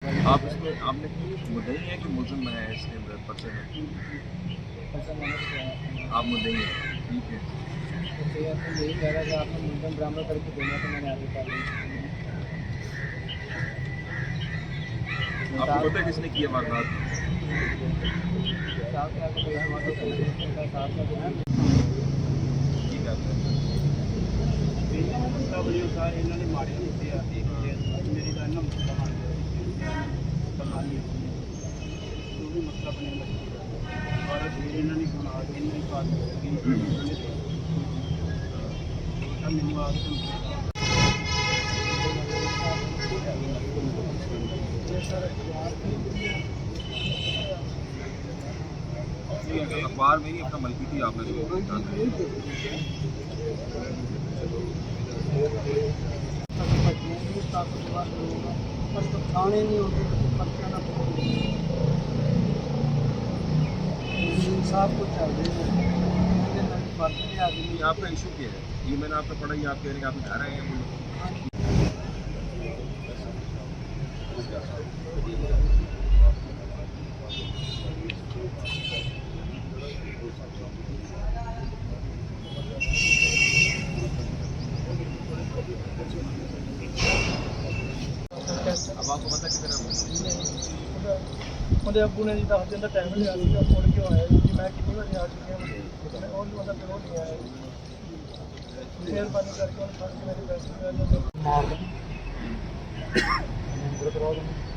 आप इसमें आपने मुद्दई है कि मुलजिम है इसके पर्चे में? आप मुद्दई हैं, ठीक है। तो यही कह रहा था आपने मुलजिम बरामद करके देना, तो मैंने आगे कार्रवाई आपको पता है किसने किया वारदात? ठीक है ਇਹਨਾਂ ਨੇ ਮਾੜੇ ਦਿੱਤੇ ਆ ਮੇਰੀ ਗੱਲ ਨਾ ਮਸਲਾ ਬਣ ਗਿਆ ਕਮਾਲੀ ਜੋ ਵੀ ਮਸਲਾ ਬਣਿਆ ਔਰ ਫਿਰ ਇਹਨਾਂ ਨੇ ਹੁਣ ਆ ਕੇ ਇਹਨਾਂ ਦੀ ਬਾਤ ਕੀਤੀ ਤਾਂ ਮੈਨੂੰ ਆ ਕੇ अखबार में ही अपना मलकी थी आपने खाने नहीं होते इंसाफ को चाहिए। आपका इशू क्या है? ये मैंने आपको पढ़ा, ये आप कह रहे हैं कि आप घर आए हैं। अब आपको पता किधर ਉਹਦੇ ਅੱਬੂ ਨੇ ਜੀ 10 ਦਿਨ ਦਾ ਟਾਈਮ ਲਿਆ ਸੀਗਾ, ਮੁੜ ਕੇ ਆਇਆ ਜੀ। ਮੈਂ ਕਿੰਨੀ ਵਾਰੀ ਆ ਚੁੱਕਿਆ ਮੈਂ ਉਹ ਉਹਦਾ ਫਿਰ ਉਹ ਨਹੀਂ ਆਇਆ। ਮਿਹਰਬਾਨੀ ਕਰਕੇ ਉਹਨੂੰ ਫੜ ਕੇ ਮੇਰੇ ਪੈਸੇ ਮਾਰ ਦੇ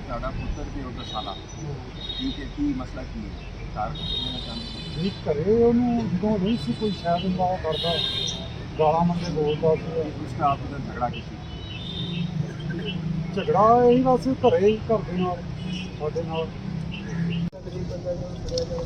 ਸਾਡਾ ਪੁੱਤਰ ਵੀ ਉਹਦਾ ਸਾਲਾ ਠੀਕ ਹੈ, ਕੀ ਮਸਲਾ ਕੀ ਹੈ? ਕਾਰ ਦੇਣਾ ਚਾਹੁੰਦੇ ਵੀ ਘਰੇ ਉਹਨੂੰ ਜਦੋਂ ਨਹੀਂ ਸੀ ਕੋਈ ਸ਼ਾਇਦ ਹੁੰਦਾ ਉਹ ਕਰਦਾ ਗਾਲਾਂ ਮੰਦੇ ਬੋਲਦਾ ਸੀ। उसका आपका झगड़ा किसी ਝਗੜਾ ਇਹੀ ਬਸ ਘਰੇ ਹੀ ਘਰ ਦੇ ਨਾਲ ਸਾਡੇ ਨਾਲ ਗਰੀਬ ਬੰਦਾ ਜਦੋਂ ਫੜਿਆ जाए